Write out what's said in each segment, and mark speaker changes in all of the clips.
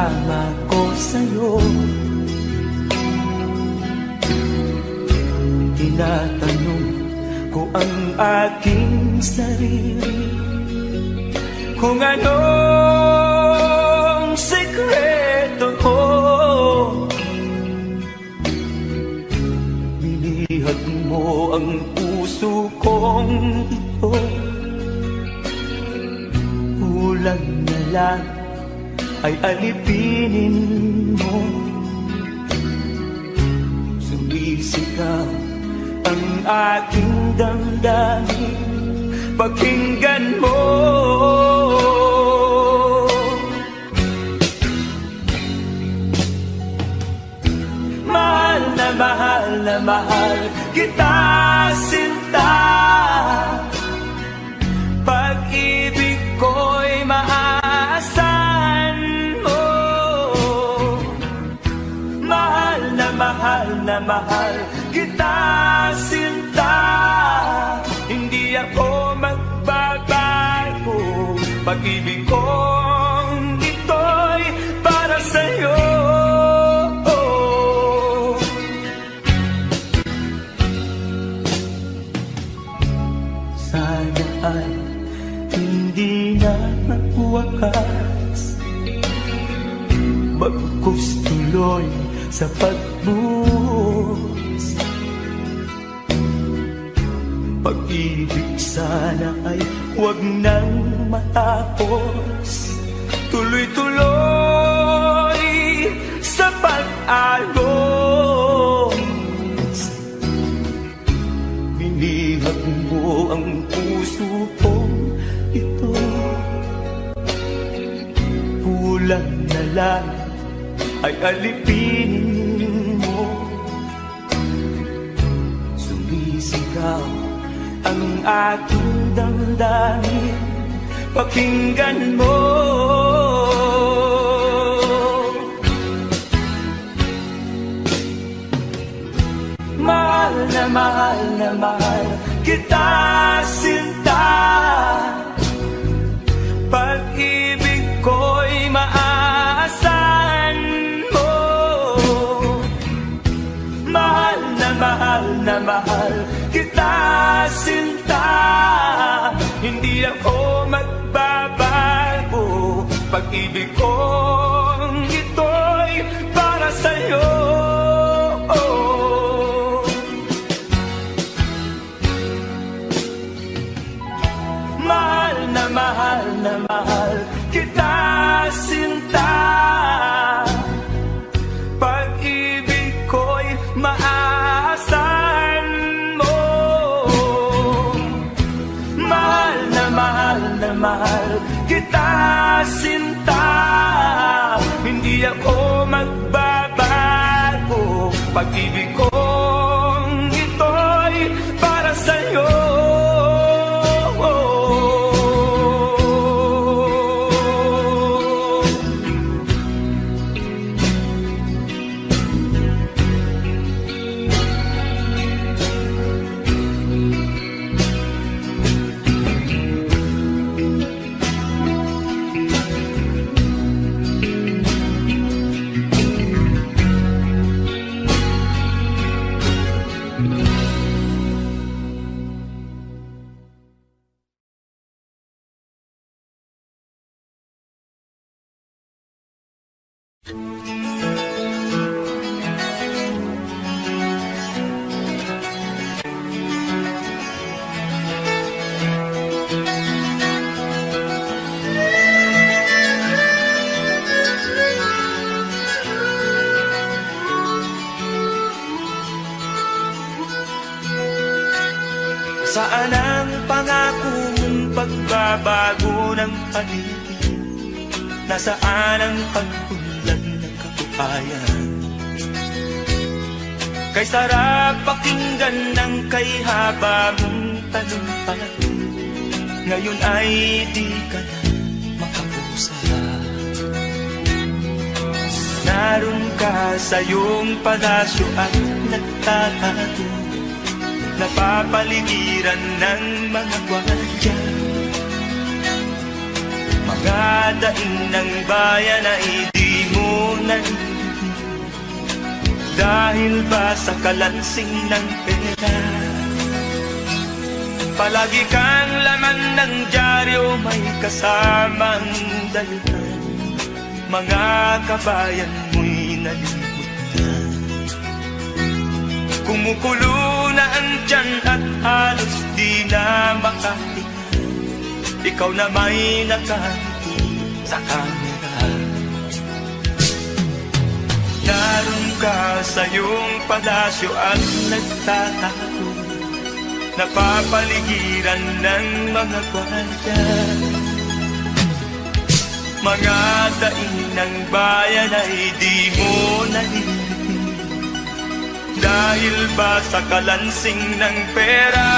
Speaker 1: pagmamahal ko sa'yo. Tinatanong ko ang aking sarili kung anong sekreto ko. Binihag mo ang puso kong ito, kulang na lang ay alipinin mo. Sumisigaw ang aking damdamin, pakinggan mo. Mahal na mahal na mahal kita, sinta. Pag-ibig ko'y maaasahan mo. Mahal na mahal kita, sinta. Hindi ako magbabago. Pag-ibig kong ito'y para sa'yo. Sana ay hindi na magwakas, bagkus tuloy sa pagbuhos. Pag-ibig sana ay huwag nang matapos, tuloy-tuloy sa pag-alos. Binihag mo ang puso kong ito, kulang na lang ay alipinin mo. Sumisigaw ang aking damdamin, pakinggan mo. Mahal na mahal kita, sinta. Pag-ibig ko'y maaasahan mo. Mahal na mahal kita, sinta. Hindi ako magbabago. Pag-ibig kong ito'y para sa'yo. Mahal na mahal kita, sinta. Pag-ibig ko'y maaasahan mo. Mahal na mahal kita, sinta. Hindi ako magbabago. Pag-ibig kong ito'y para sa'yo. Saan ang pangako mong pagbabago ng paligid? Nasaan ang pagpunlan ng kabuhayan? Kay sarap pakinggan ng kay haba mong talumpay, ngayon ay di ka na makapusa. Naroon ka sa iyong palasyo at nagtatago, napapaligiran ng mga gwardiya. Mga daing ng bayan na hindi mo narinig? Dahil ba sa kalansing ng pera? Palagi kang laman ng dyaryo, may kasamang dahilan. Mga kabayan mo'y nalimutan. Kumukulo na ang tiyan at halos di na makahinga. Ikaw na may nakangiti sa kamera. Naroon ka sa iyong palasyo at nagtatago, napapaligiran ng mga gwardiya. Mga daing ng bayan ay di mo narinig. Dahil ba sa kalansing ng pera?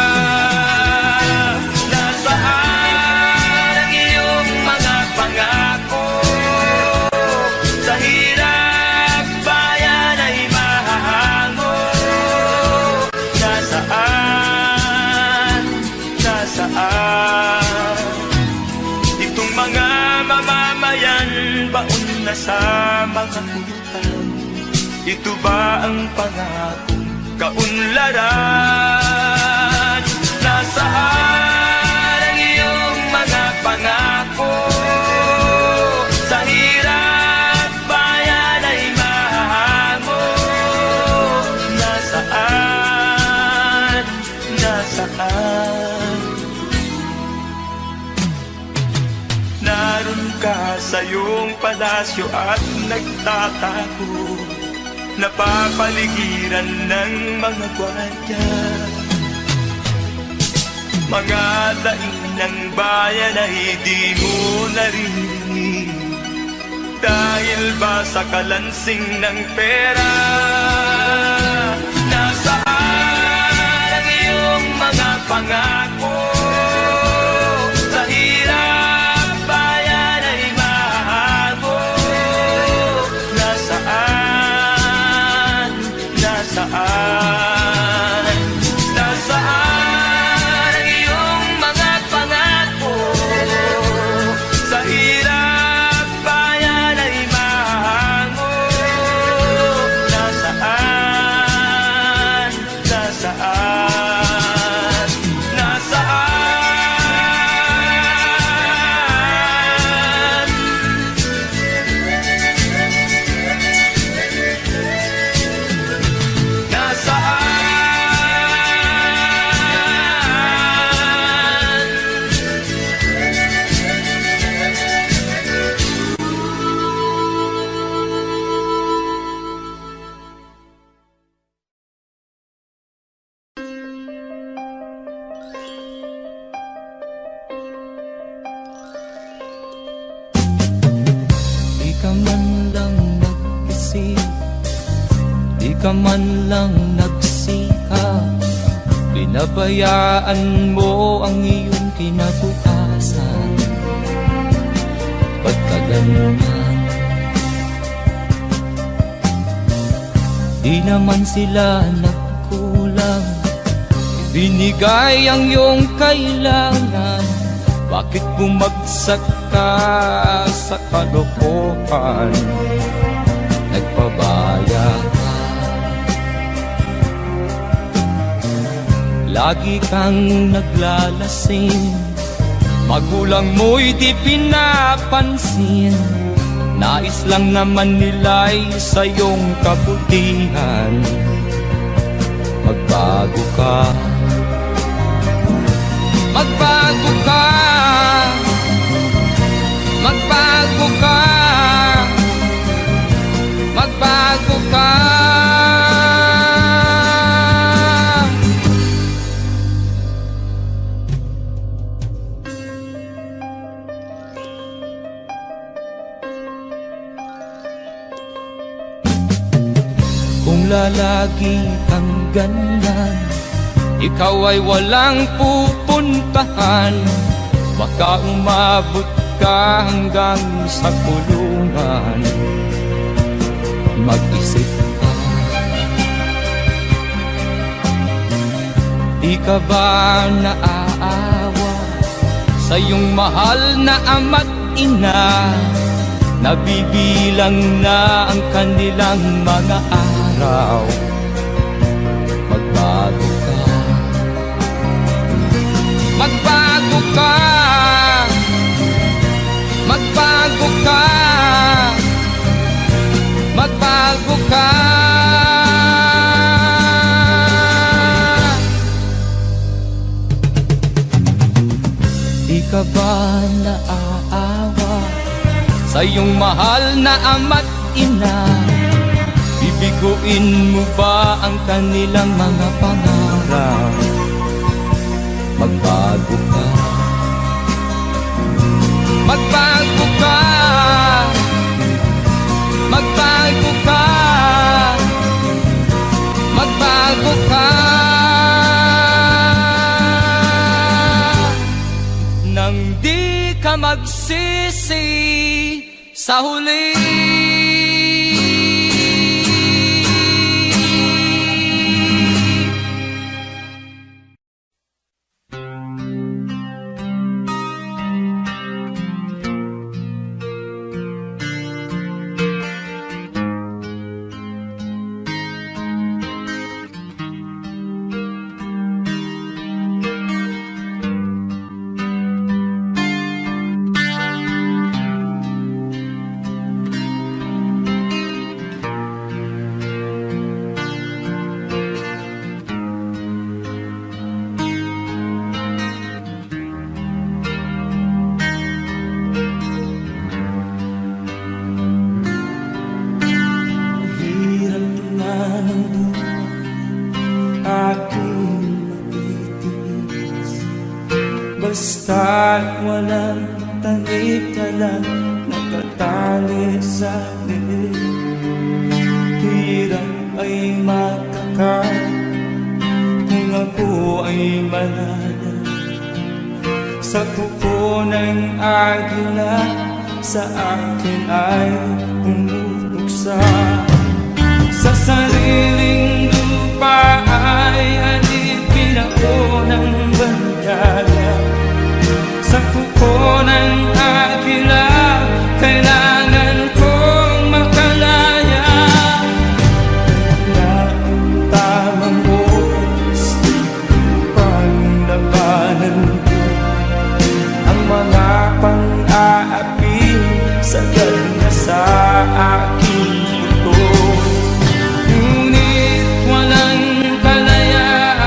Speaker 1: Nasaan ang iyong mga pangako? Sa hirap bayan ay mahahango. Nasaan? Nasaan? Itong mga mamamayan, baon na sa mga utang. Ito ba ang pangakong kaunlaran? Nasaan ang iyong mga pangako? Sa hirap bayan ay mahahango. Nasaan? Nasaan? Naroon ka sa iyong palasyo at nagtatago, napapaligiran ng mga gwardiya. Mga daing ng bayan ay di mo narinig. Dahil ba sa kalansing ng pera? Nasaan ang iyong mga pangako? Sa hirap bayan ay mahago. Nasaan? Nasaan? Nasaan ang iyong mga pangako? Sa hirap bayan ay mahango. Nasaan? Nasaan? Nasaan?
Speaker 2: Di ka man lang nag-isip, di ka man lang nagsikap. Binabayaan mo ang iyong kinabukasan. Ba't ka ganyan? Di naman sila nagkulang, binigay ang iyong kailangan. Bakit bumagsak ka sa kalokohan? Nagpabaya ka, lagi kang naglalasing. Magulang mo'y di pinapansin. Nais lang naman nila'y sa iyong kabutihan. Magbago ka, magbago ka, magbago ka, magbago ka. Kung lalagi kang ganyan, ikaw ay walang pupuntahan. Baka umabot ka hanggang sa kulungan. Mag-isip ka, di ka ba naaawa sa iyong mahal na ama't ina? Nabibilang na ang kanilang mga araw. Magbago ka, magbago ka, magbago ka, magbago ka. Di ka ba naaawa sa iyong mahal na ama't ina? Bibiguin mo ba ang kanilang mga pangarap? Magbago ka, magbago ka, magbago ka, magbago ka. Nang di ka magsisi sa huli.
Speaker 1: Basta't walang tanik ka lang nakatali sa akin. Hirap ay makakain kung ako ay malala sa kuko ng agila. Sa akin ay umuksa sa sariling lupa ay alipin ako ng bandala. Sa kuko ng agila, kailangan kong makalaya. Na ang tamang oras upang labanan ko ang mga pang-aapi sagad na sa aking puto. Ngunit walang kalayaan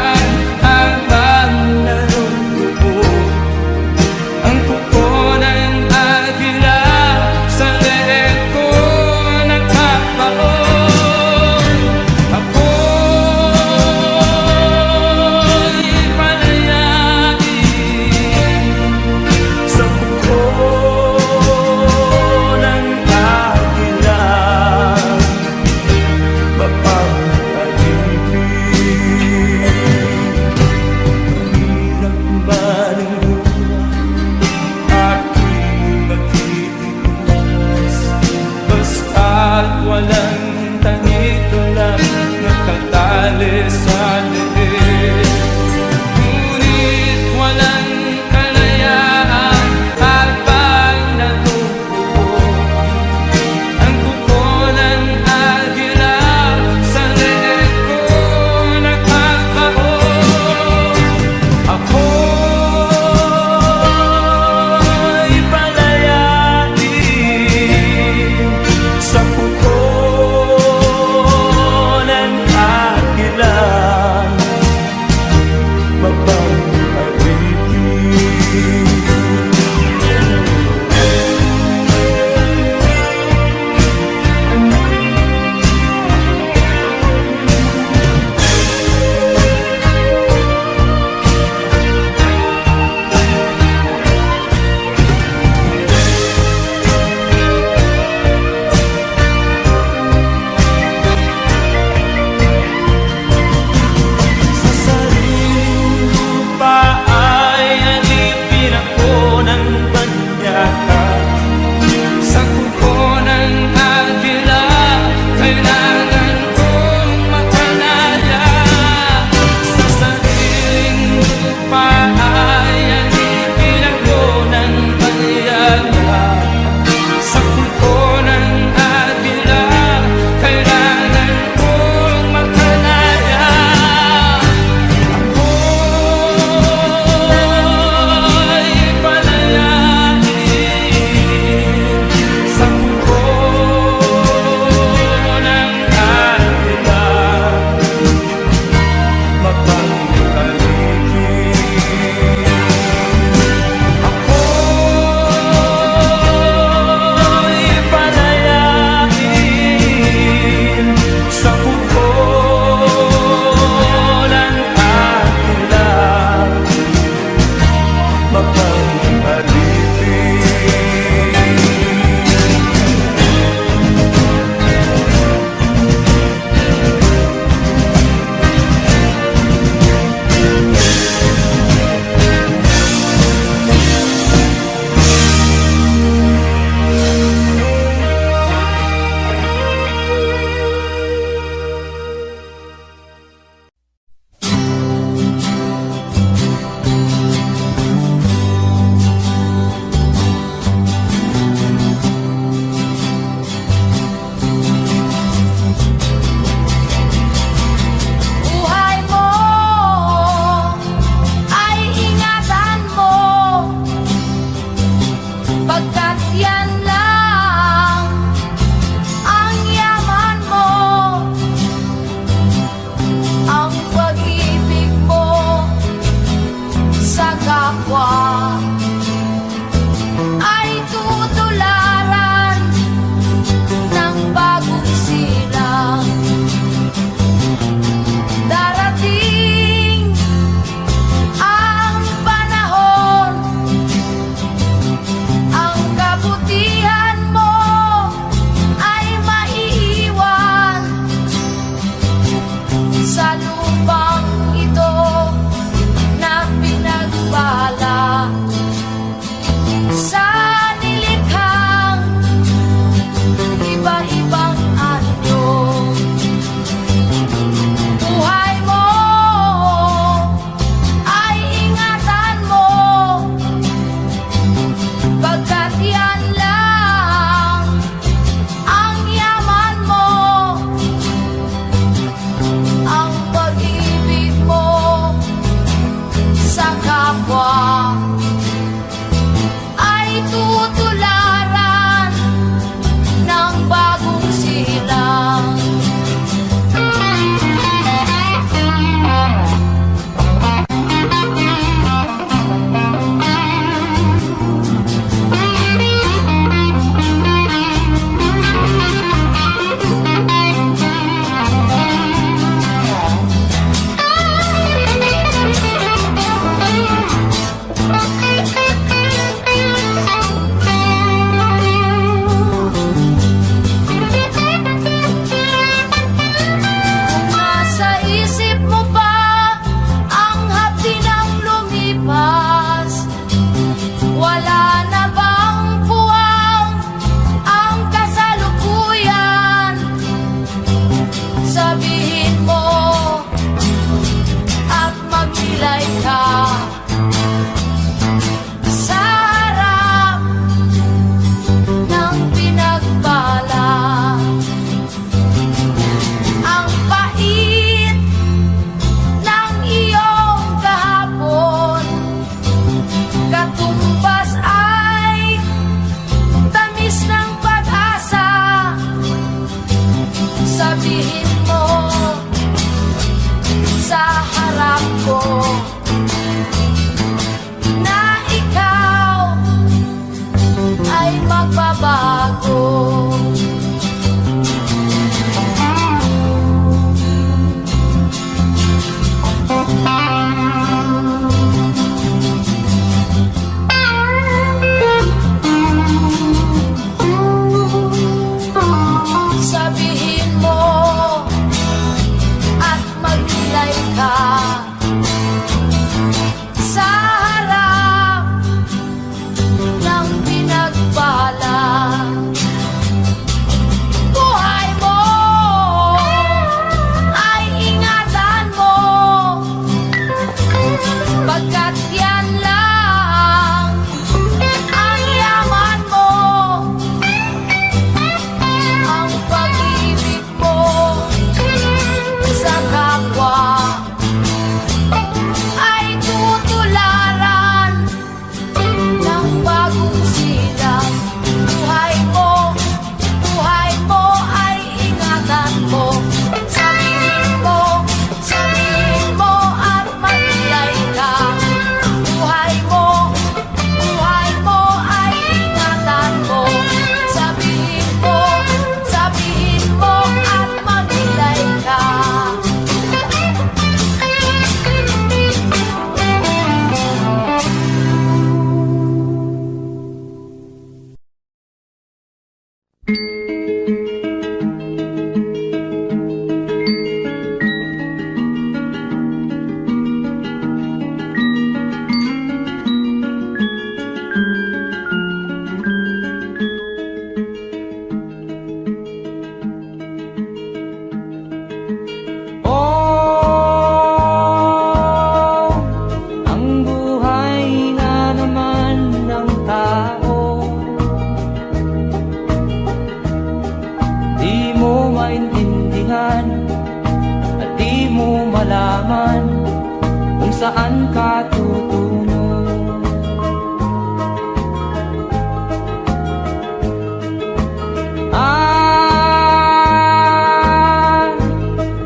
Speaker 2: patutungo.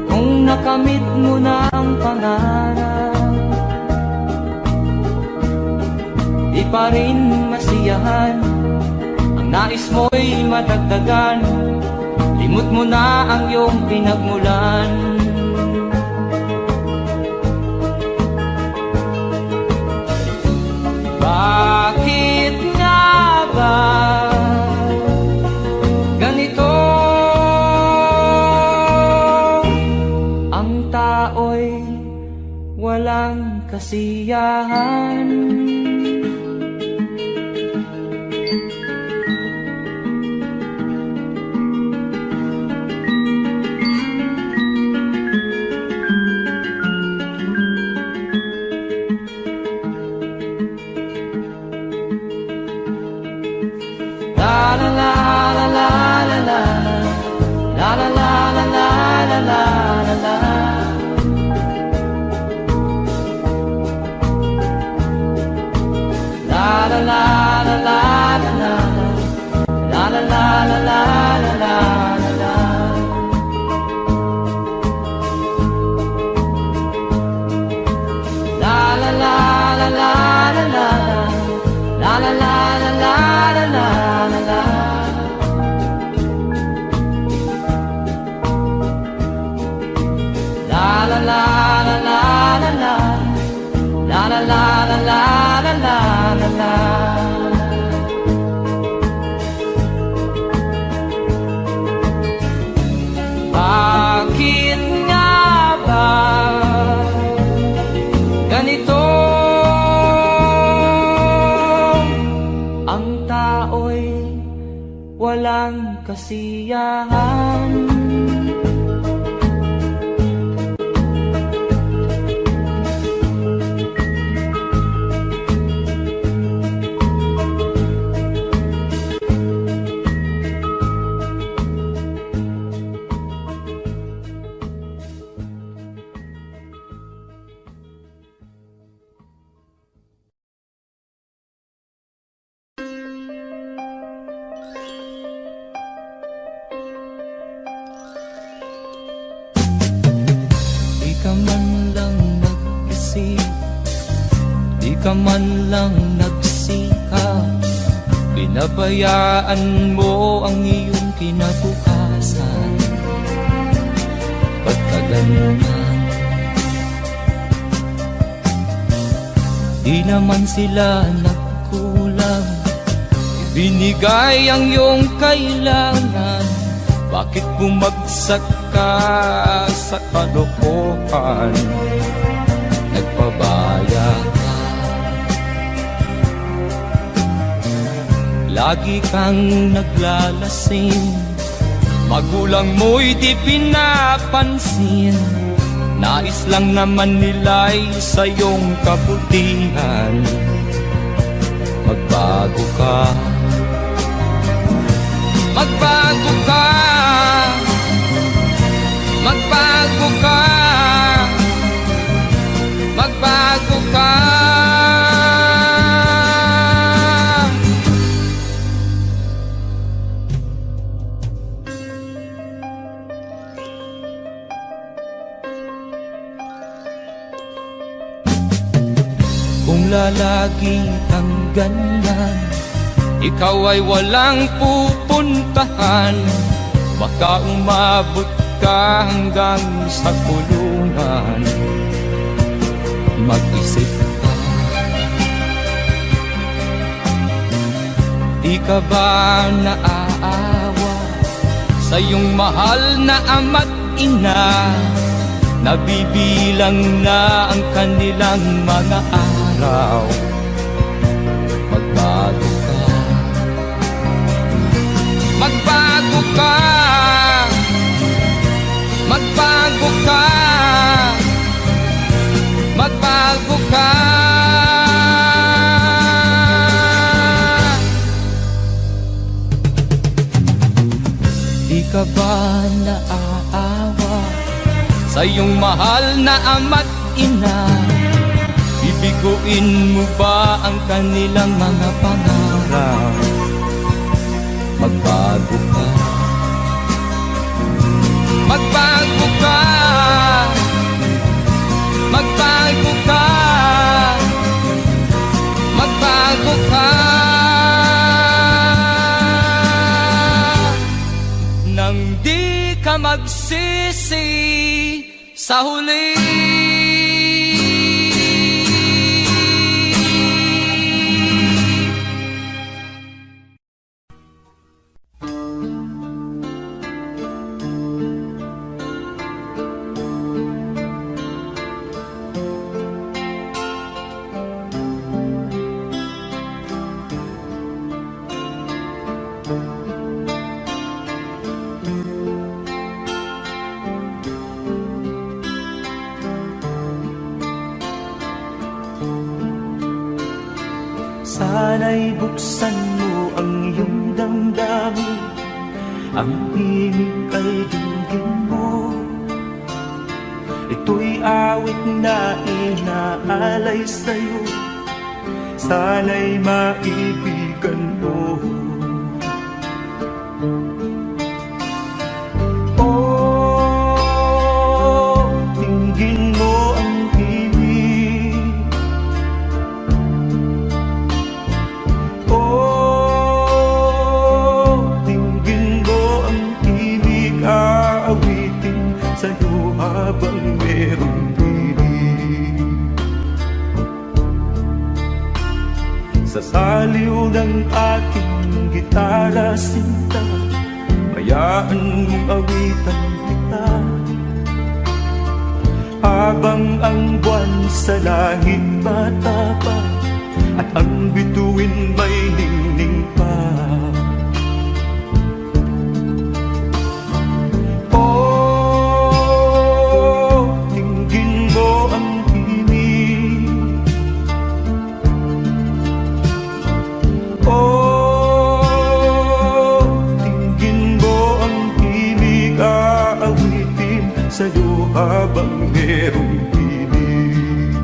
Speaker 2: Kung nakamit mo na ang pangarap, di pa rin masiyahan, ang nais mo'y madagdagan. Limot mo na ang iyong pinagmulan. Bakit nga ba ganito? Ang tao'y walang kasiyahan. Bakit nga ba ganito? Ang tao'y walang kasiyahan. Di ka man lang nag-isip, di ka man lang nagsikap, pinabayaan mo ang iyong kinabukasan. Ba't ka ganyan? Di naman sila nagkulang, ibinigay ang iyong kailangan. Bakit bumagsak ka sa kalokohan? Nagpabaya ka, lagi kang naglalasing, magulang mo'y di pinapansin. Nais lang naman nila'y sa iyong kabutihan. Magbago ka, magbago ka, magbago ka, magbago ka. Kung lalagi kang ganyan, ikaw ay walang pupuntahan. Baka umabot ka hanggang sa kulungan. Mag-isip ka, di ka ba naaawa sa iyong mahal na ama't ina? Nabibilang na ang kanilang mga araw. Magbago ka, magbago ka, magbago ka, magbago ka. Di ka ba naaawa sa iyong mahal na ama't ina? Bibig Binuin mo ba ang kanilang mga pangarap? Magbago ka, magbago ka, magbago ka, magbago ka, nang di ka magsisi sa huli.
Speaker 1: Sana'y buksan mo ang iyong damdamin, ang himig ay dinggin mo. Ito'y awit na inaalay sa'yo, sana'y maibigan mo. Oh, dinggin mo ang himig. Sa'yo habang merong piling, sa saliw ng aking gitara sinta, hayaan mong awitan kita, habang ang buwan sa langit matapa at ang bituin may ningning pa. Sa'yo habang merong piling.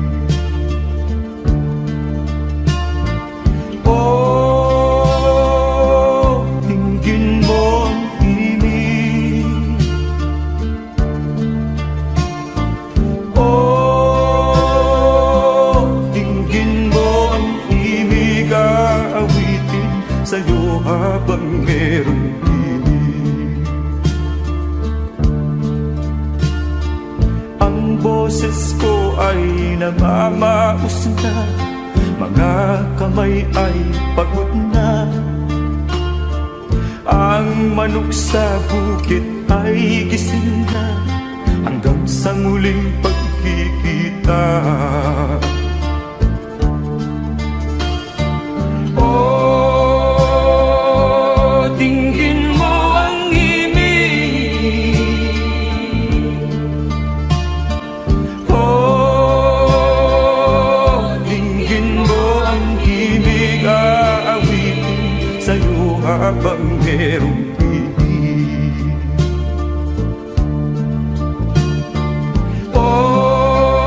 Speaker 1: Oh, tingin mo ang himig. Oh, tingin mo ang himig, aawitin sa'yo habang merong piling. Boses ko ay namamaos na, mga kamay ay pagod na. Ang manok sa bukit ay gising na, hanggang sa muling pagkikita. Oh, tingin mo ang himig. Sa'yo habang merong piling. Oh,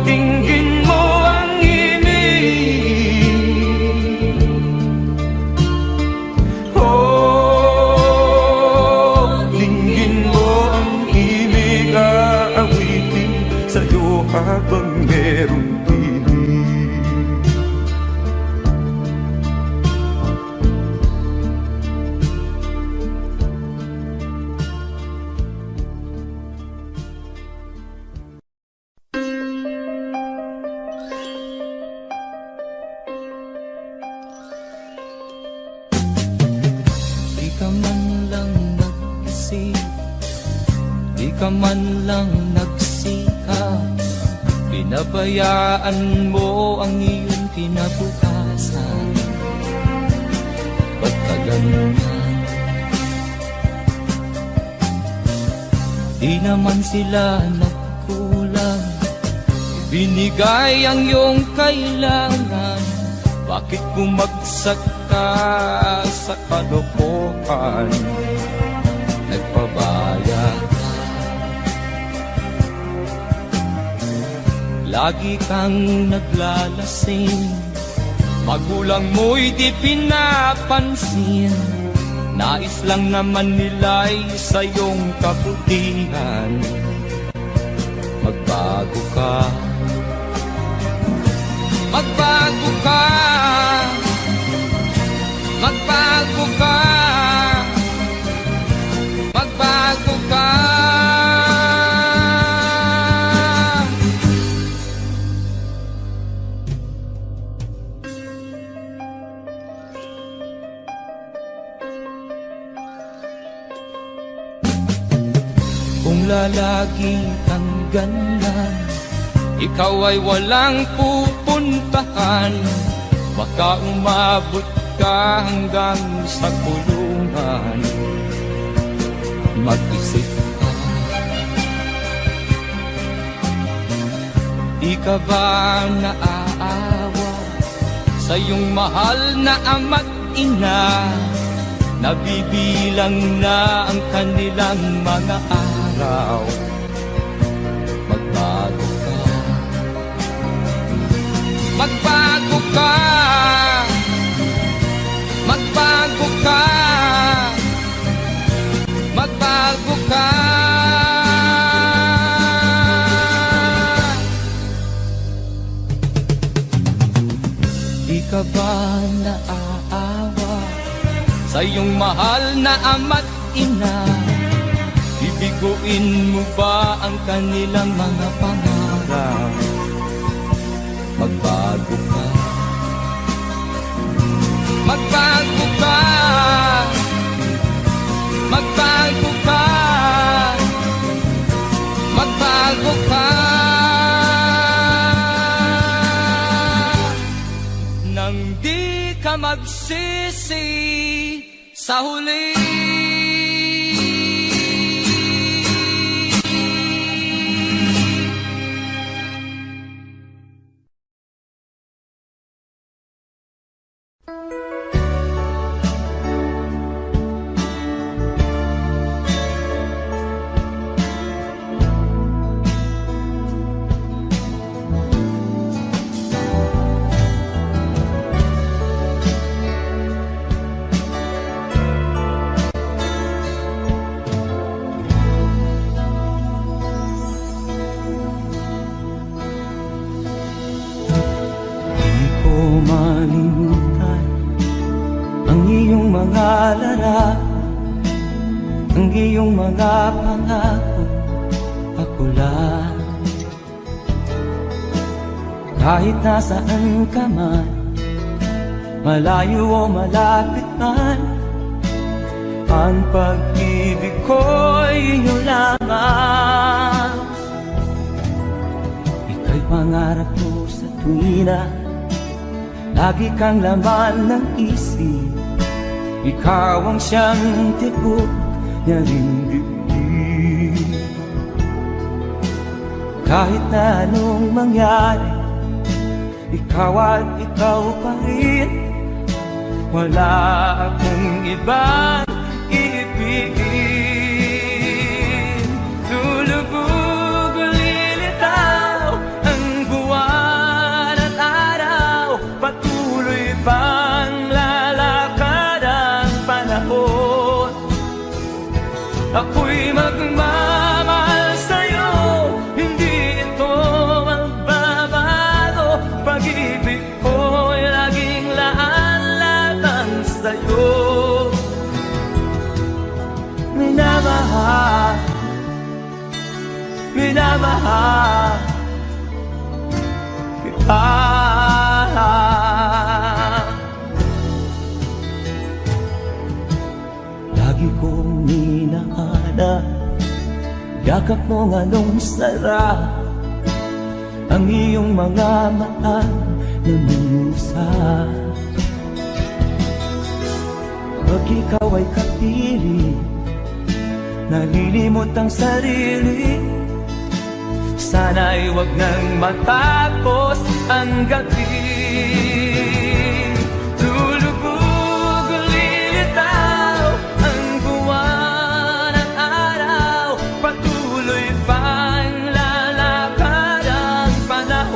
Speaker 1: tingin mo ang himig. Oh, tingin mo ang himig, aawitin sa'yo habang merong piling.
Speaker 2: Di ka man lang nag-isip, di ka man lang nagsikap, pinabayaan mo ang iyong kinabukasan. Ba't ka ganyan? Di naman sila nagkulang, binigay ang iyong kailangan. Bakit bumagsak ka sa kalokohan? Nagpabaya ka, lagi kang naglalasing. Magulang mo'y di pinapansin, nais lang naman nila'y sa iyong kabutihan. Magbago ka, magbago ka, magbago ka, magbago ka. Kung lalagi kang ganyan, ikaw ay walang pupuntahan. Baka umabot ka hanggang sa kulungan. Mag-isip ka, di ka ba naaawa sa iyong mahal na ama't ina? Nabibilang na ang kanilang mga araw. Magbago ka, magbago ka, magbago ka, magbago ka. Di ka ba naaawa sa iyong mahal na ama't ina? Bibiguin mo ba ang kanilang mga pangarap? Magbago ka, magbago ka, magbago ka, magbago ka. Nang di ka magsisi sa huli. Malimutan ang iyong mga larawan, ang iyong mga pangako, ako lang. Kahit nasaan ka man, malayo o malapit man, ang pag-ibig ko'y iyong lamang. Ika'y pangarap ko sa tuwina, lagi kang laman ng isip. Ikaw ang siyang tibok niya ring dibdib. Kahit na anong mangyari, ikaw at ikaw pa rin. Wala akong ibang iibigin. Lulubog o lilitaw ang buwan at araw, patuloy pang lalakad ang panahon. Ako'y magmamahal sa'yo, hindi ito magbabago. Pag-ibig ko'y laging laan-latang sa'yo. Minamahal, minamahal kita. Lagi kong minahana, yakap mo nga nung sarap, ang iyong mga mata na musa. Pag ikaw ay kapili, nalilimot ang sarili. Sana'y wag nang matapos ang gabi. Lulubog o lilitaw ang buwan at araw, patuloy pang lalakad ang panahon.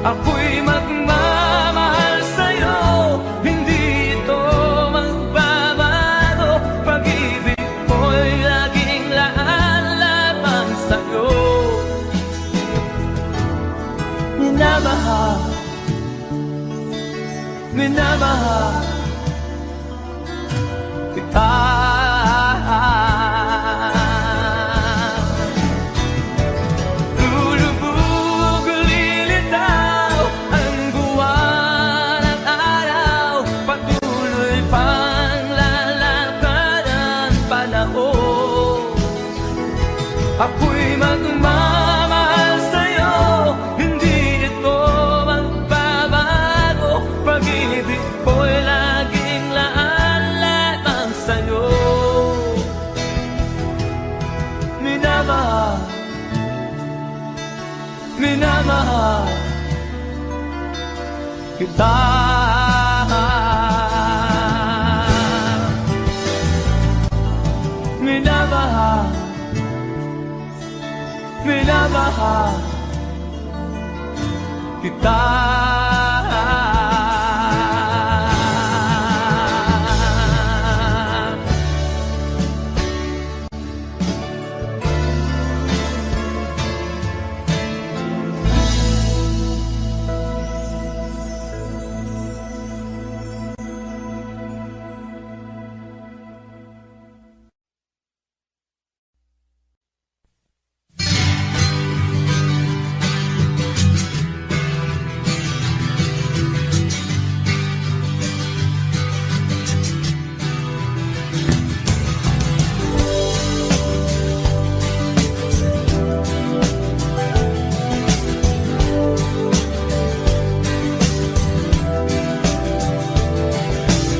Speaker 2: Ako'y magmamahal sa'yo, hindi ito magbabago. Pag-ibig ko'y laging laalaban sa'yo. Minamahal, minamahal kita. Lulubog, lilitaw ang buwan at araw, patuloy pang lalakad ang panahon. Ako'y magmamahal sa'yo, hindi ito magbabago. Pag-ibig ko'y laging laan sa'yo. Minamahal, minamahal kita. Minamahal, minamahal kita.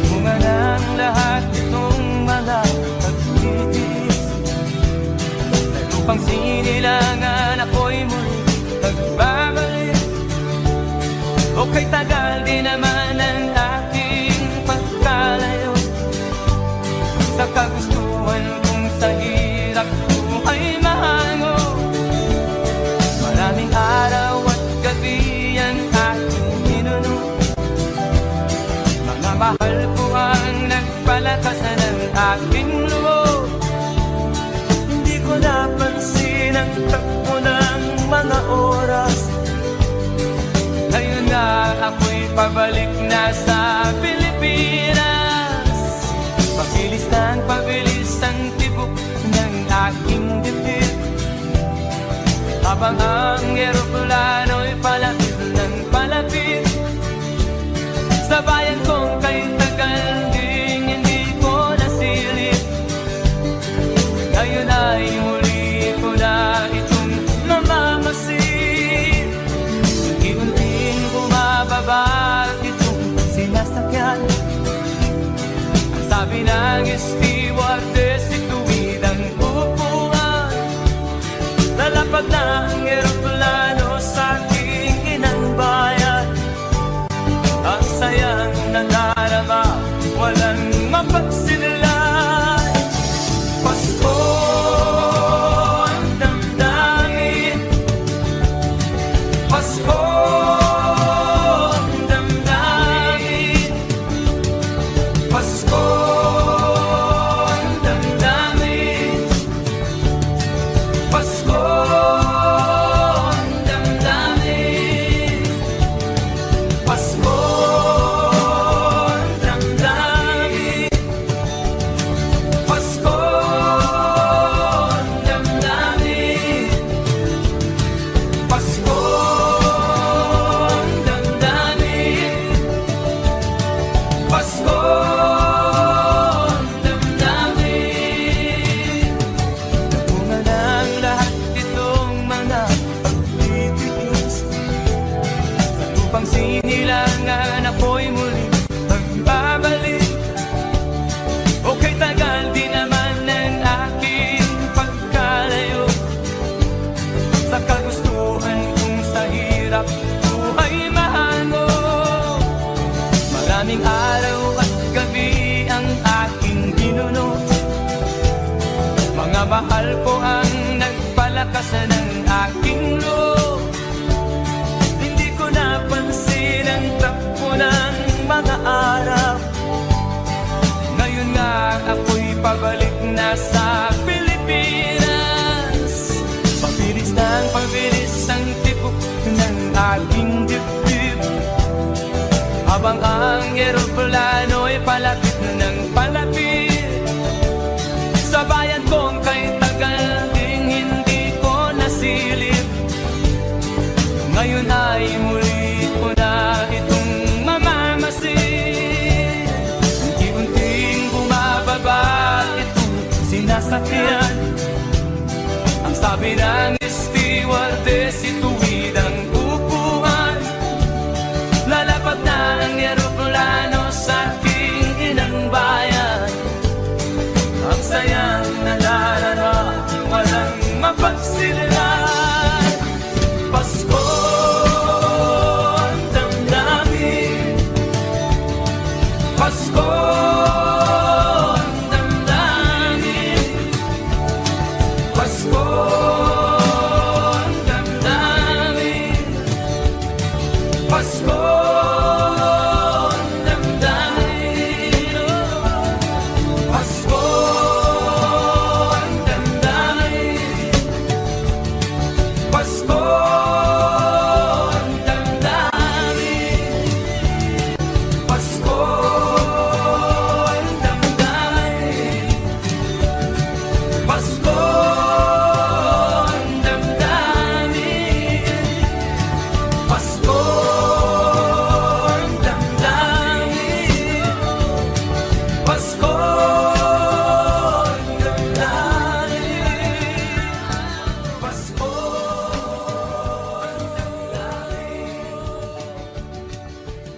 Speaker 2: Bunga ng lahat itong mga pagtitiis, sa lupang sinilangan ako'y muli nagbabalik. O kay tagal din naman ang aking pagkalayo sa kagustuhan kong sa hirap buhay mahango. Maraming araw at gabi ang aking ninuno, mga mahal ko ang nagpalakasan ng aking loob. Hindi ko napansin ang takbo ng mga oras. Ngayon nga ako'y pabalik na sa Pilipinas. Pabilis ng pabilis ang tibok ng aking dibdib, habang ang eroplano'y palapit ng palapit sa bayan kong kay tagal ding hindi ko nasilip. Ngayon ay muli ko na itong mamamasid. Unti-unting bumababa itong sinasakyan. Ang sabi ng stewardess, ituwid ang upuan. Lalapag na ang eroplano sa aking inang bayan. Ang sayang nandarama, walang mapagsinlan. Pasko ang damdamin, Pasko ang damdamin, Pasko ang damdamin, Pasko ang damdamin, Pasko ang damdamin, Pasko ang damdamin, Pasko ang damdamin, Pasko ang damdamin. Bunga ng lahat itong mga pagtitiis, sa lupang sinilangan ako'y muli magbabalik. O kay tagal din naman ng aking pagkalayo sa kagustuhan kong sa hirap buhay mahango. Maraming araw at gabi ang aking ginuno, mga mahal ko ang nagpalakasan ng aking loob. Hindi ko na Habang ang eroplano'y palapit ng palapit sa bayan kong kay tagal ding hindi ko nasilip. Ngayon ay muli ko na itong mamamasin. Unti-unting bumababa itong sinasakyan. Ang sabi ng stewardess, ituwid ang upuan. Lalapag na ang eroplano sa aking inang bayan. Ang sayang nadarama, walang mapagsilan. Pasko ang damdamin, Pasko ang damdamin, Pasko ang damdamin, Pasko ang damdamin, Pasko ang damdamin, Pasko ang damdamin, Pasko ang damdamin, Pasko ang damdamin, Pasko ang damdamin, Pasko ang damdamin, Pasko ang damdamin,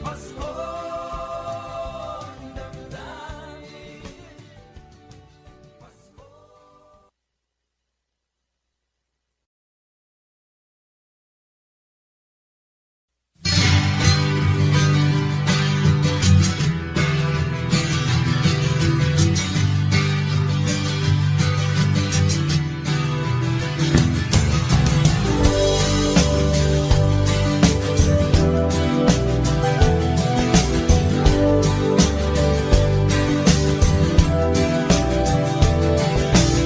Speaker 2: Pasko ang damdamin, Pasko.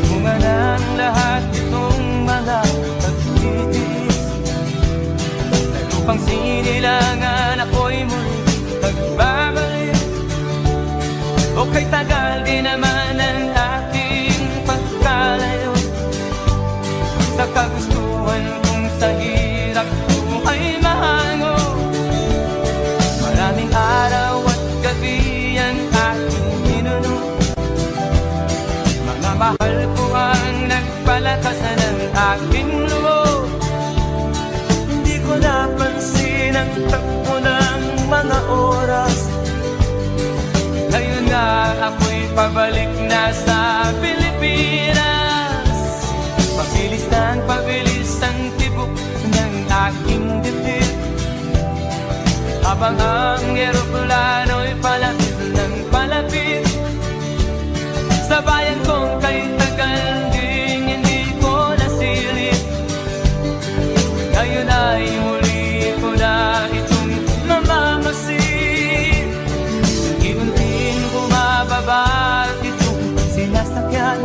Speaker 2: Bunga ng lahat itong mga pagtitiis. Sa lupang sinilangan ako'y muli magbabalik. O kay tagal din naman ang aking pagkalayo sa kagustuhan kong sa hirap buhay mahango. Maraming araw at gabi ang aking minuno. Mga mahal ko ang nagpalakasan ng aking loob. Hindi ko napansin ang takbo ng mga oras. Ngayon nga ako'y pabalik na sa Pilipinas. Pabilis ang tibok ng aking dibdib. Habang ang eroplano'y palapit ng palapit sa bayan kong kay tagal ding hindi ko nasilip. Ngayon ay muli ko na itong mamamasin. Unti-unting bumababa itong sinasakyan.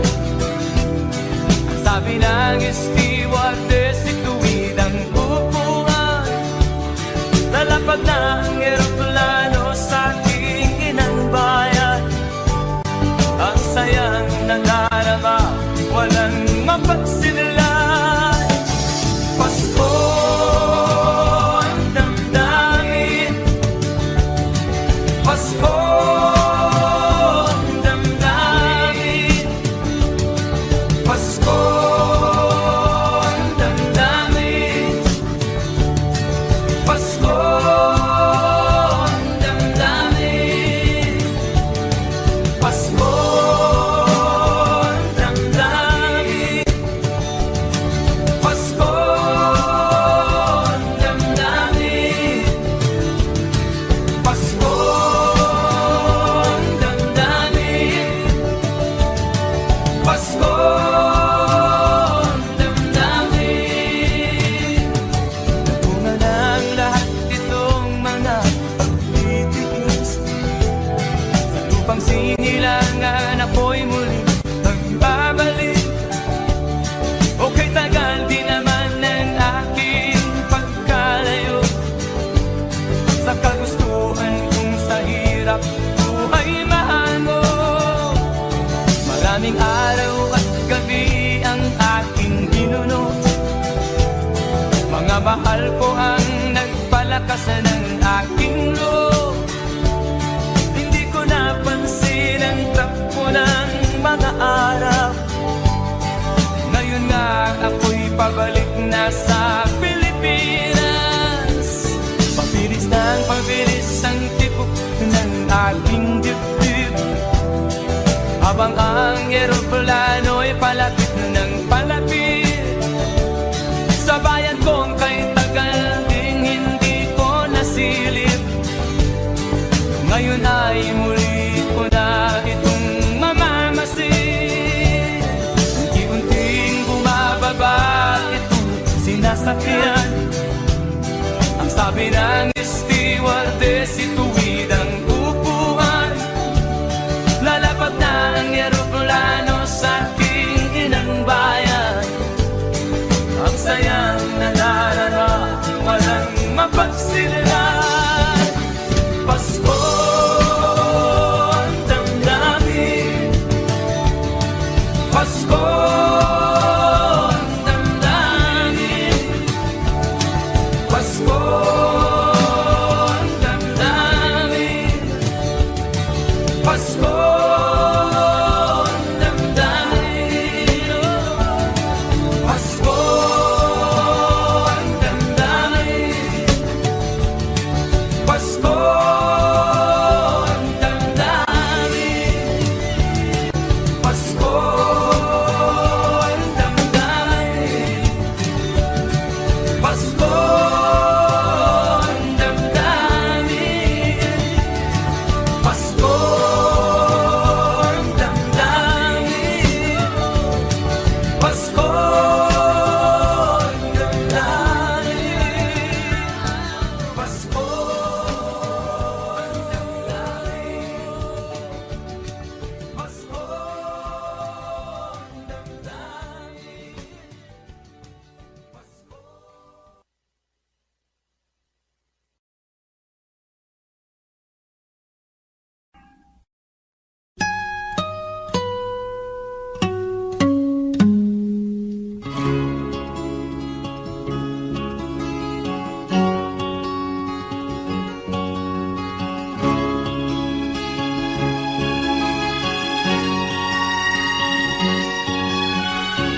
Speaker 2: Ang sabi ng stewardess, ituwid ang upuan. Lalapag na ang eroplano sa aking inang bayan. Ang sayang nadarama, walang mapagsilan. Pasko ang damdamin, Pasko ang damdamin, Pasko pagmamahal ko ang nagpalakas ng aking loob. Hindi ko napansin ang takbo ng mga araw. Ngayon nga ako'y pabalik na sa Pilipinas. Pabilis ang tibok ng aking dibdib, habang ang eroplano'y palapit ng palapit sa bayan kong kay tagal ding hindi ko nasilip. Ngayon ay muli ko na itong mamamasin. Unti-unting bumababa itong sinasakyan. Ang sabi ng stewardess, ituwid ang upuan. Lalapag na ang eroplano sa aking inang bayan. Ang sayang nadarara, walang mapagsilan. Pasko ang damdamin, Pasko ang damdamin, Pasko ang damdamin, Pasko ang damdamin, Pasko ang damdamin, Pasko ang damdamin, Pasko ang damdamin, Pasko ang damdamin, Pasko ang damdamin, Pasko ang damdamin, Pasko ang damdamin, Pasko ang damdamin, Pasko.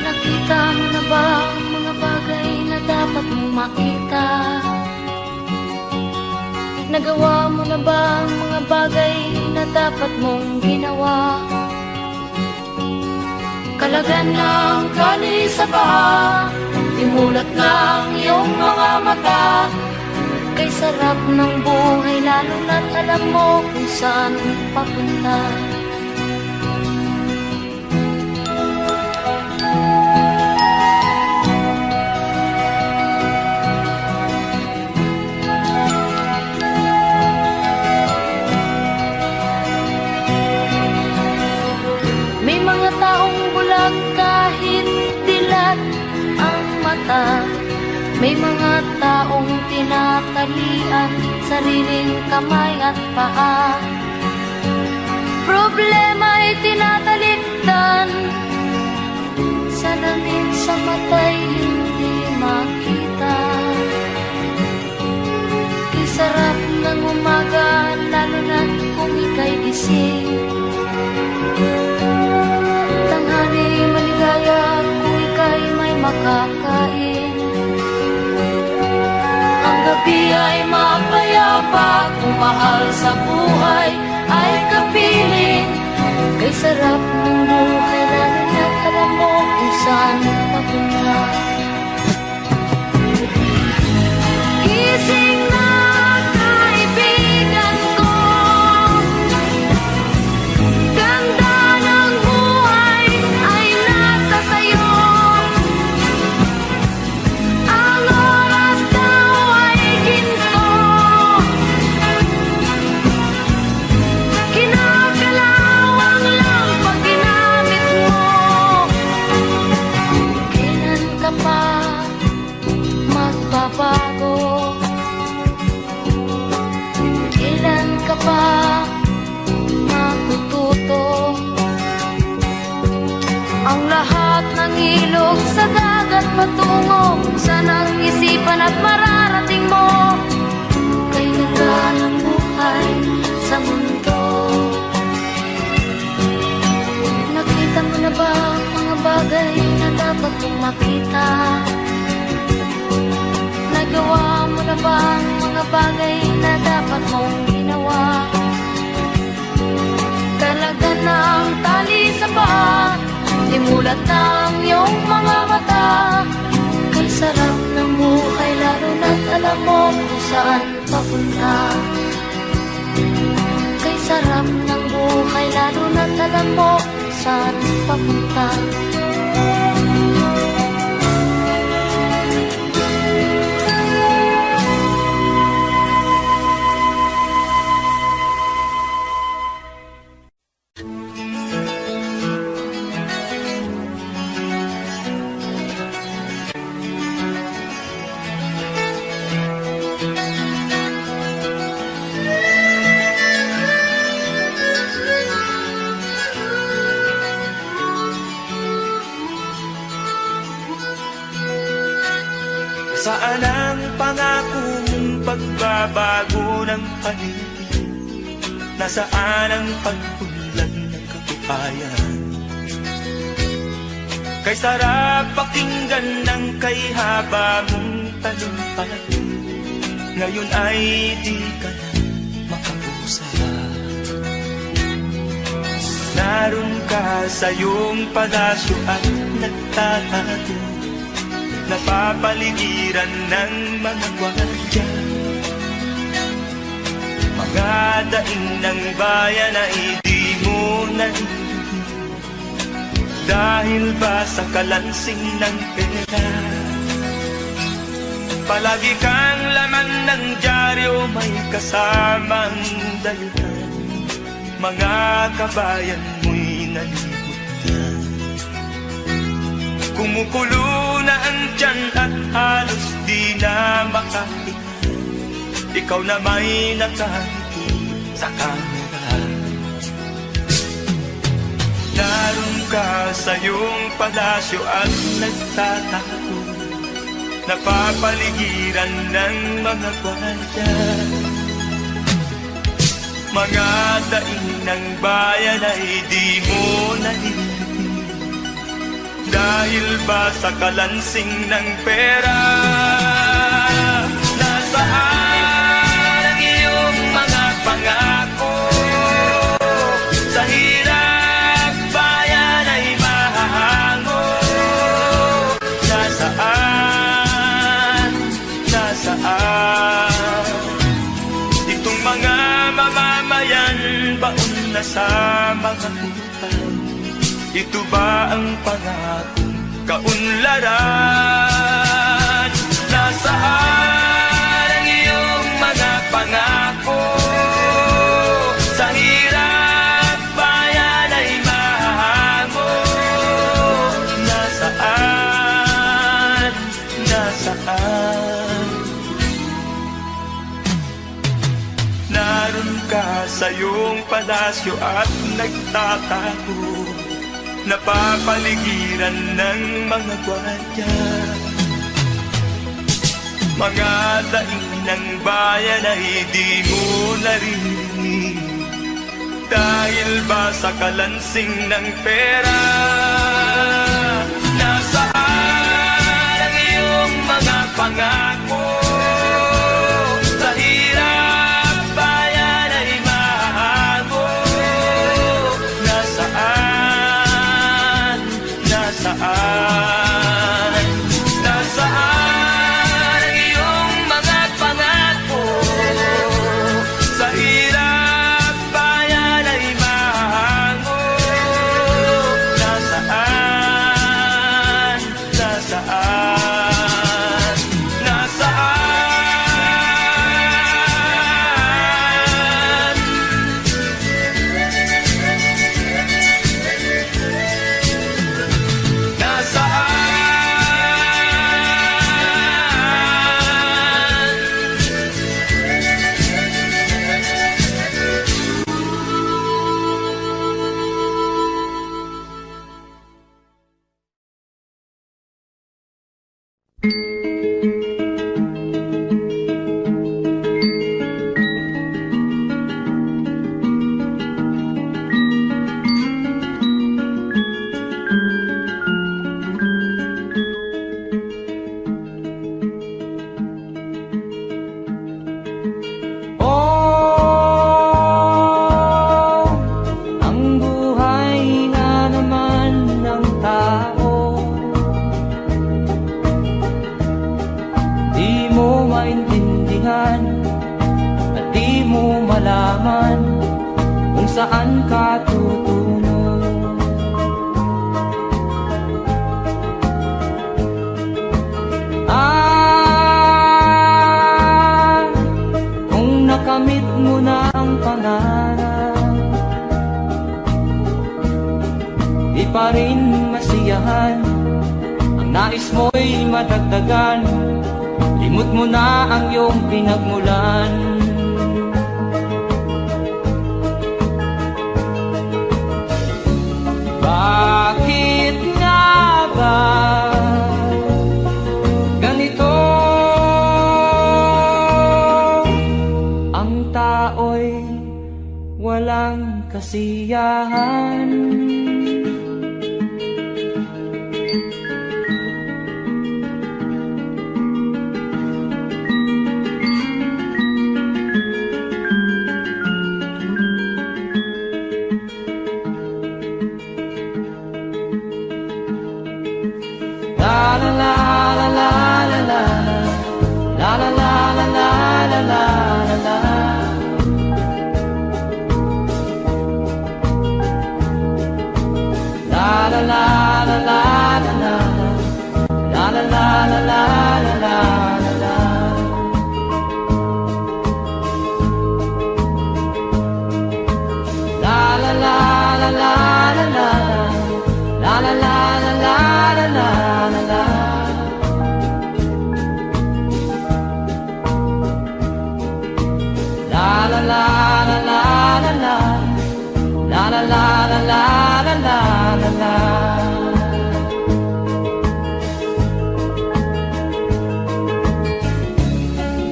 Speaker 3: Nakita mo na ba ang mga bagay na dapat mong makita? Nagawa mo na ba ang mga bagay na dapat mong ginawa? Kalagan ng kali sa paa, imulat ng iyong mga mata. Kay sarap ng buhay lalo na't alam mo kung saan papunta. May mga taong bulag kahit dilat ang mata. May mga taong tinatalian sariling kamay at paa. Problema'y tinatalikdan, salamin sa mata'y hindi makita. Kisarap ng umaga lalo na kung ika'y gising. Tanghali maligaya kung ika'y may makakain. Ang gabi ay mapayapa kung mahal sa buhay ay kapiling. Kay sarap ng buhay lalo na't alam mo kung saan papunta. Gising na kaibigan ko, ganda ng buhay ay nasa sayo. Ang oras daw ay ginto, kinakalawang lang pag ginamit mo. lilipan at mararating mo. Kay ganda ng buhay sa mundo. Nakita mo na ba ang mga bagay na dapat mong makita? Nagawa mo na ba ang mga bagay na dapat mong ginawa? Talaga ng tali sa paa, imulat ng iyong mga mata. Kay sarap ng buhay lalo na't alam mo kung saan papunta. Kay sarap ng buhay lalo na't alam mo kung saan papunta.
Speaker 1: Saan ang pangako mong pagbabago ng paligid? Nasaan ang pagpunlan ng kabuhayan? Kay sarap pakinggan ng kay haba mong talumpati, ngayon ay di ka na makapusa. Naroon ka sa iyong palasyo at nagtatago, napapaligiran ng mga gwardiya. Mga daing ng bayan na hindi mo narinig, dahil ba sa kalansing ng pera? Palagi kang laman ng dyaryo, may kasamang dahilan. Mga kabayan mo'y nalilimutan. Kumukulo na ang tiyan at halos di na makahinga. Ikaw na may nakangiti sa kamera. Naroon ka sa iyong palasyo at nagtatago, napapaligiran ng mga gwardiya. Mga daing ng bayan ay di mo narinig, dahil ba sa kalansing ng pera? Nasaan ang iyong mga pangako? Sa hirap bayan ay mahahango. Nasaan? Nasaan? Itong mga mamamayan, baon na sa mga utang. Ito ba ang pangakong kaunlaran? Nasaan ang iyong mga pangako? Sa hirap bayan ay mahango. Nasaan? Nasaan? Naroon ka sa iyong palasyo at nagtatago, napapaligiran ng mga gwardiya. Mga daing ng bayan ay di mo narinig, dahil ba sa kalansing ng pera? Nasaan ang iyong mga pangako? Sa hirap bayan ay mahago. Nasaan? Nasaan? Nasaan ang iyong mga pangako? Sa hirap bayan ay mahango. Nasaan? Nasaan? Nasaan?
Speaker 2: daan at di mo malaman kung saan ka tutungo. Kung nakamit mo na ang pangarap, di pa rin masiyahan, ang nais mo'y madagdagan, limot mo na ang iyong pinagmulan. Bakit nga ba ganito? Ang tao'y walang kasiyahan.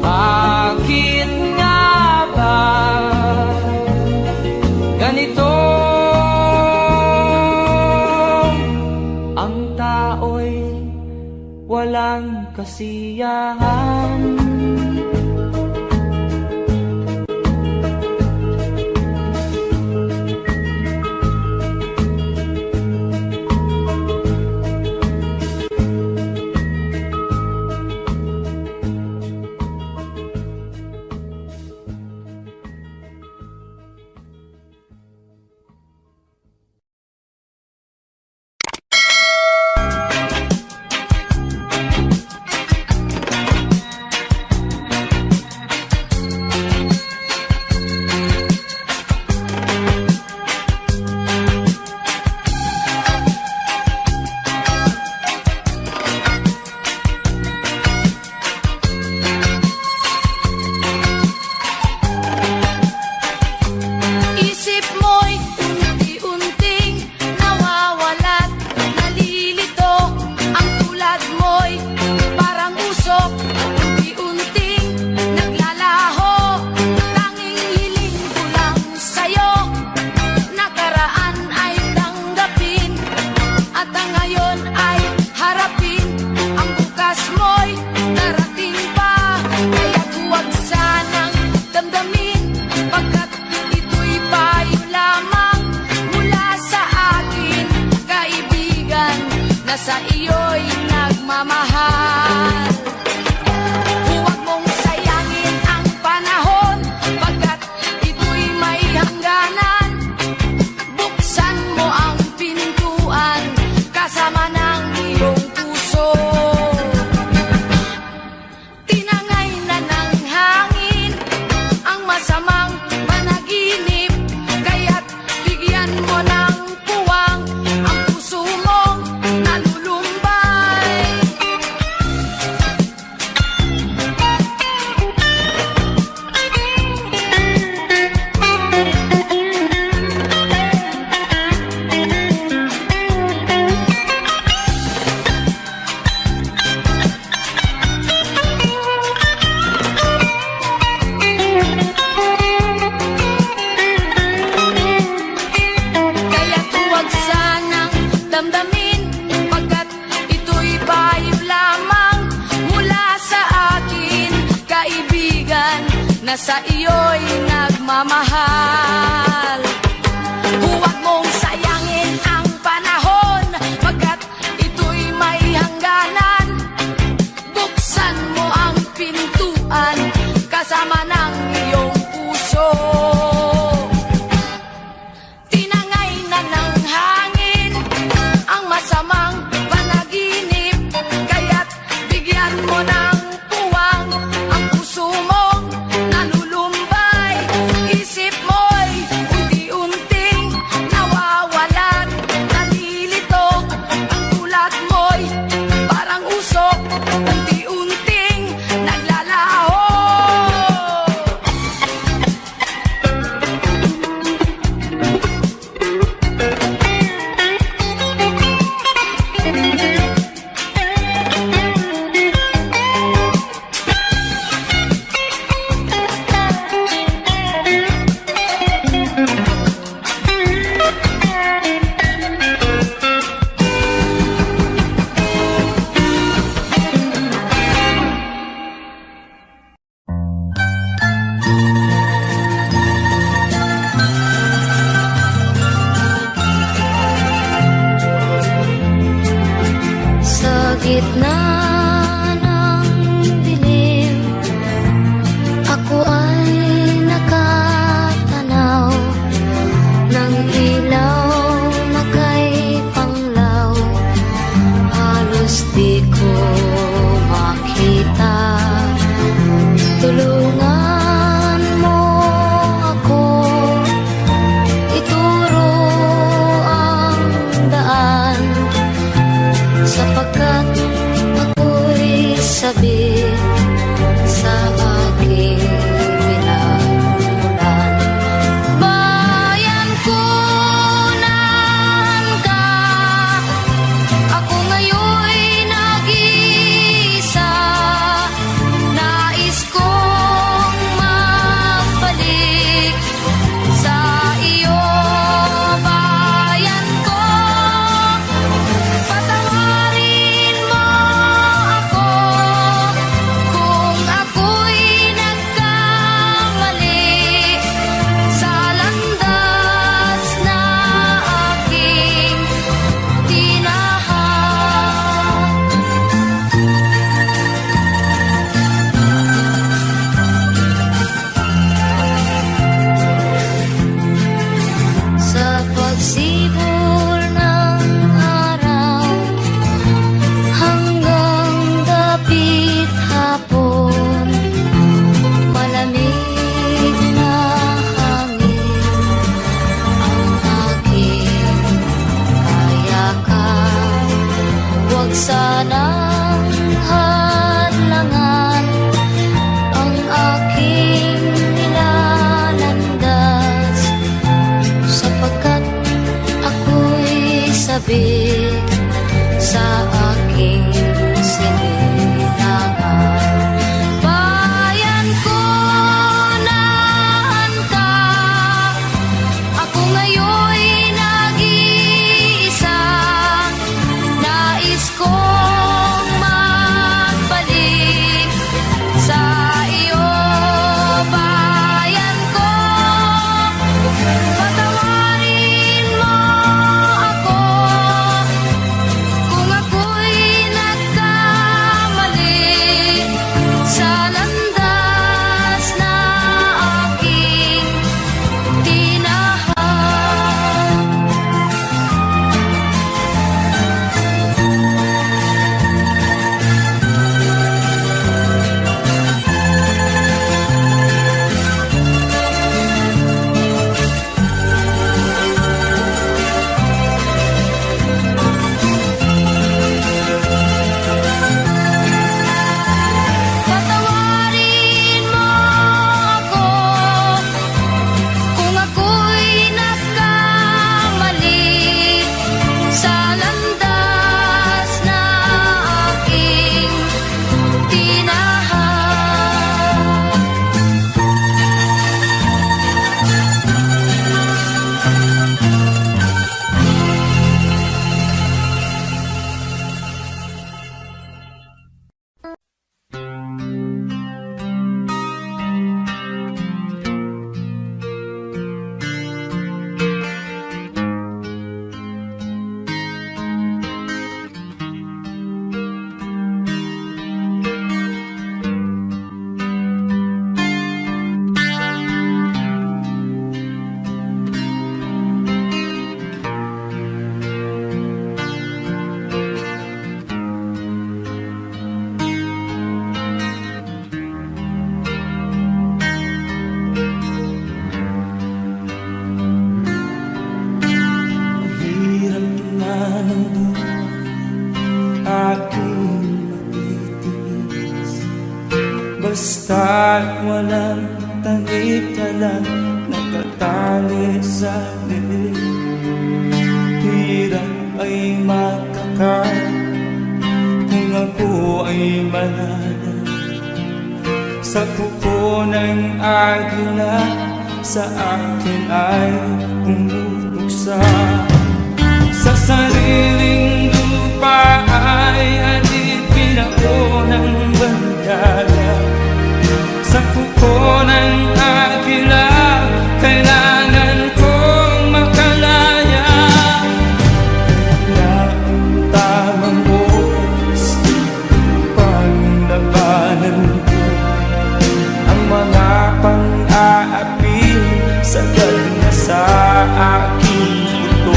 Speaker 2: Bakit nga ba ganito? Ang tao'y walang kasiyahan. Sa iyo'y nagmamahal. Huwag mong sayangin ang panahon, pagkat ito'y may hangganan. Buksan mo ang pintuan, kasama ng iyong puso. Tinangay na ng hangin ang masamang panaginip, kaya't bigyan mo ng puwang ang puso mong nalulumbay. Kaya't huwag sanang damdamin, pagkat ito'y payo lamang mula sa akin, kaibigan, na sa iyo'y nagmamahal. Huwag mong sayangin ang panahon, pagkat ito'y may hangganan. Buksan mo ang pintuan,
Speaker 3: kasama ng iyong puso. Tinangay na ng hangin ang masamang panaginip, kaya't bigyan mo ng puwang ang puso mong nalulumbay. Isip mo'y unti-unting nawawalan, nalilito ang tulad mo'y parang usok, unti-unting naglalaho. Sa gitna ng dilim, ako ay nakatanaw ng ilaw na kay panglaw. Halos di ko makita. Tulungan mo ako, ituro ang daan, sapagkat ako'y sabik sa aking pinagmulan. Bayan ko, nahan ka, ako ngayon'y nag-iisa. Nais ko
Speaker 2: Basta't walang tanik ka lang nakatali sa liig. Hirap ay makakain kung ako ay malala. Sa kuko ng agila sa akin ay pumupuksa. Sa sariling lupa ay alipin ako ng bandala. Sa kuko ng agila kailangan kong makalaya. Na ang tamang oras upang labanan ko ang mga pang-aapi sagad na sa aking ito.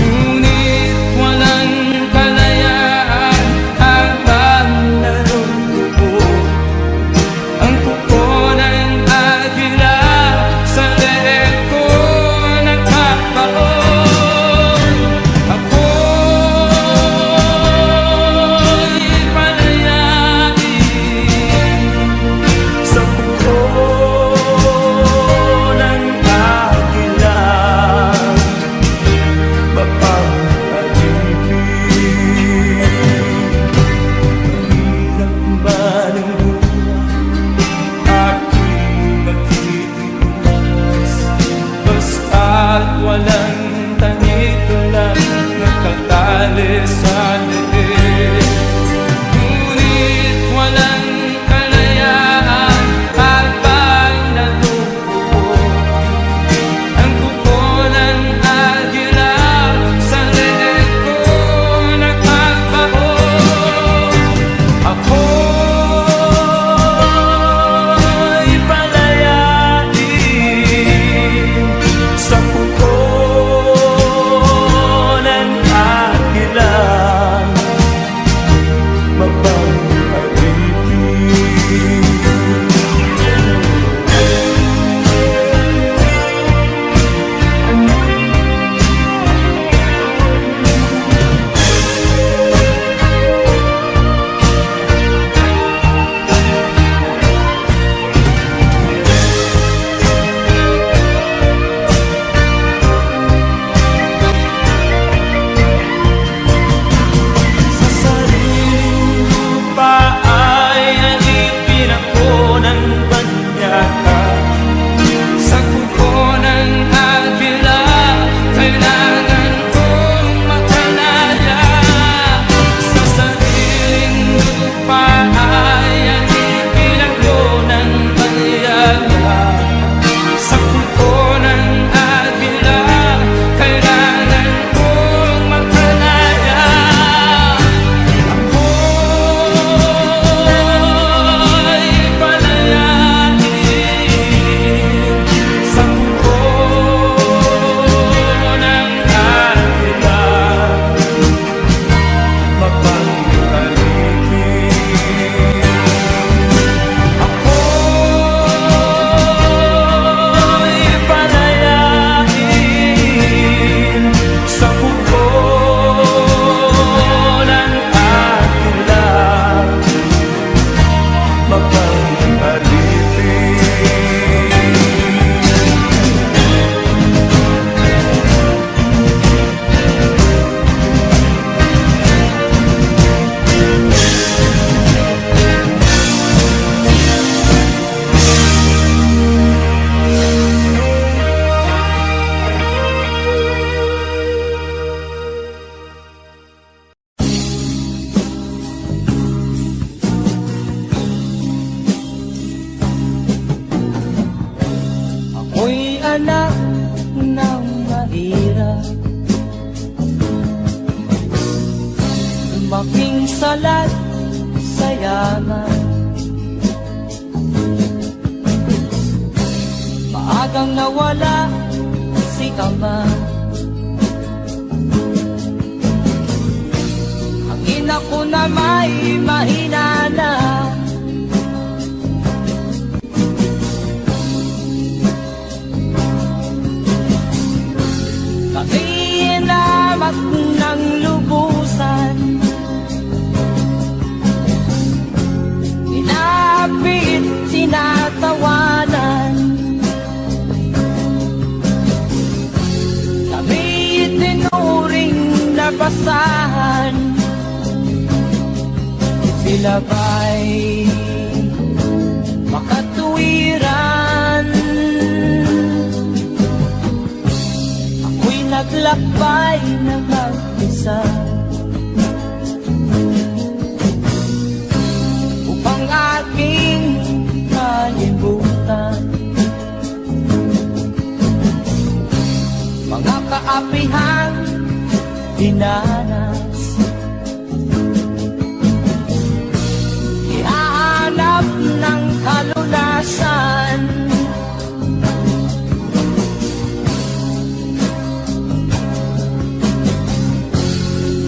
Speaker 2: Ngunit walang kalayaan habang naroroon ang kuko ng agila sa leeg ko nagpapaon. Ako'y palayain sa kuko ng agila. Mapapalipin mahirap ba ng buhay aking magtitiis. Basta't walang tanik lang nakatali sa leeg. Ngunit walang kalayaan habang natutupo ang kuko ng agila sa leeg ko nagpapaon. Ako'y palayain sa kuko ng agila. Sa sariling lupa ay alipin ako ng banyaga. Sa kuko ng agila kailangan kong makalaya. Sa sariling lupa ay alipin ako ng banyaga. Sa kuko ng agila kailangan kong makalaya. Ako'y palayain sa kuko ng agila. Mapagkalipin ako'y palayain sa kuko ng agila. Mapagkalipin ako'y anak ng mahirap, lumaking salat sa yaman. Maagang nawala si ama. Ang ina ko na may mahina na. Kami inamat ng lubusan, inapit basahan. Sila ba'y makatuwiran? Ako'y naglakbay na mag-isa upang aking kalimutan mga kaapihang dinanas. Ihahanap ng kalunasan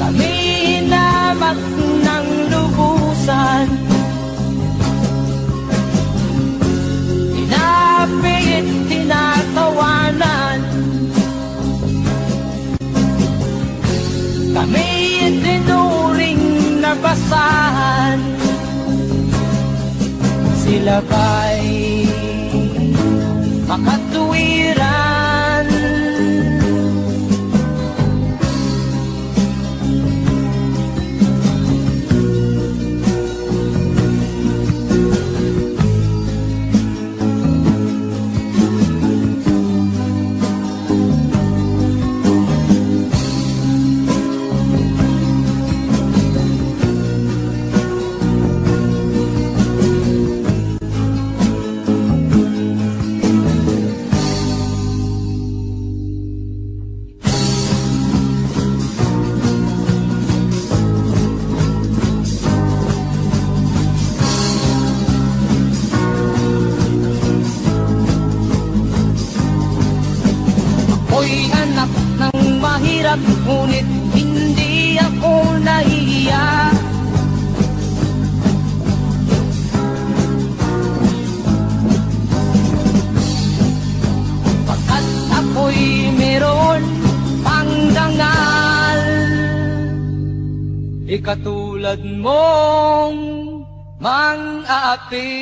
Speaker 2: kami hinamak ng lubusan, inapit, tinatawanan. Kami itinuring na basahan. Sila ba'y makatuwiran? Ako'y anak ng mahirap, ngunit hindi ako nahihiya. Pagkat ako'y meron pang dangal, ikatulad mong mang-aapi.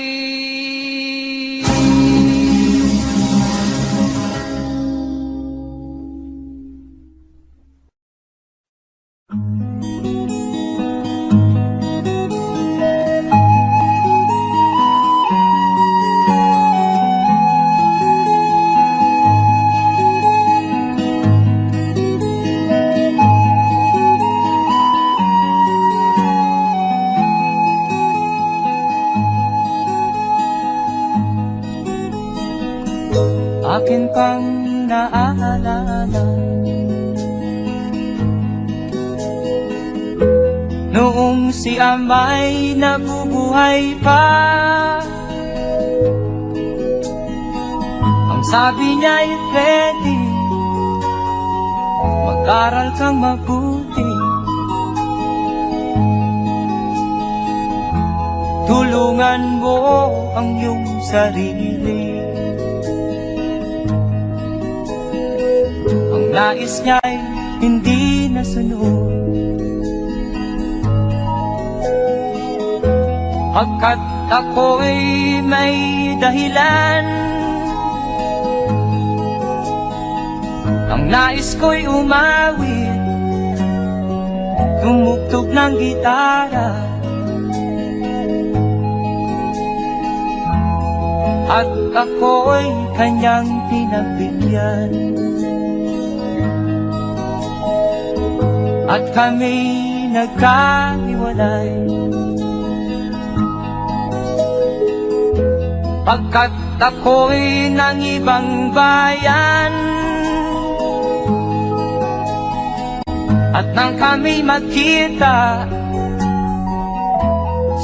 Speaker 2: Akin pang naaalala noong si ama'y nabubuhay pa. Ang sabi niya'y Freddy, mag-aral kang mabuti, tulungan mo ang iyong sarili. Ang nais niya'y hindi nasunod, pagkat ako'y may dahilan. Ang nais ko'y umawit, tumugtog ng gitara, at ako'y kanyang pinagbigyan. At kami nagkahiwalay, pagkat ako'y ng ibang bayan. At nang kami magkita,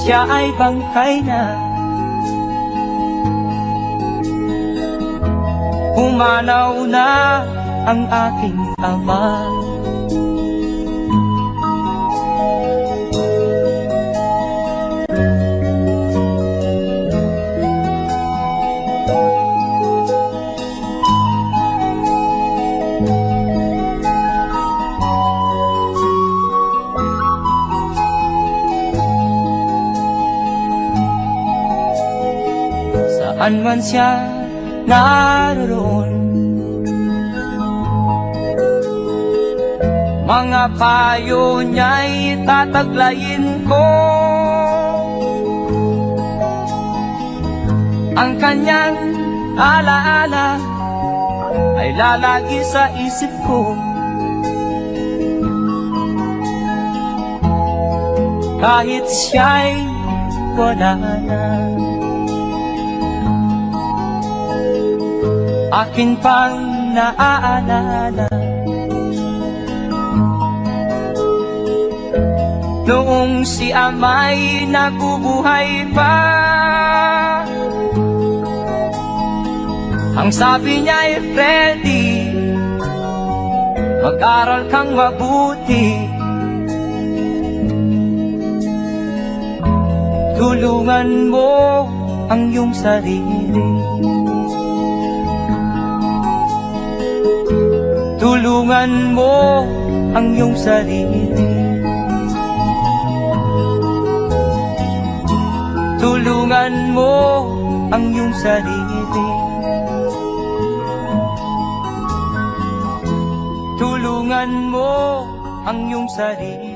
Speaker 2: siya ay bangkay na. Humanaw na ang aking ama. Saan man siya naroon, Mga payo niya'y tataglayin ko. Ang kanyang alaala ay lalagi sa isip ko. Kahit siya'y wala na, akin pang naaalala noong si ama'y nabubuhay pa. Ang sabi niya'y Freddy, mag-aral kang mabuti, tulungan mo ang iyong sarili, tulungan mo ang iyong sarili, tulungan mo ang iyong sarili, tulungan mo ang iyong sarili.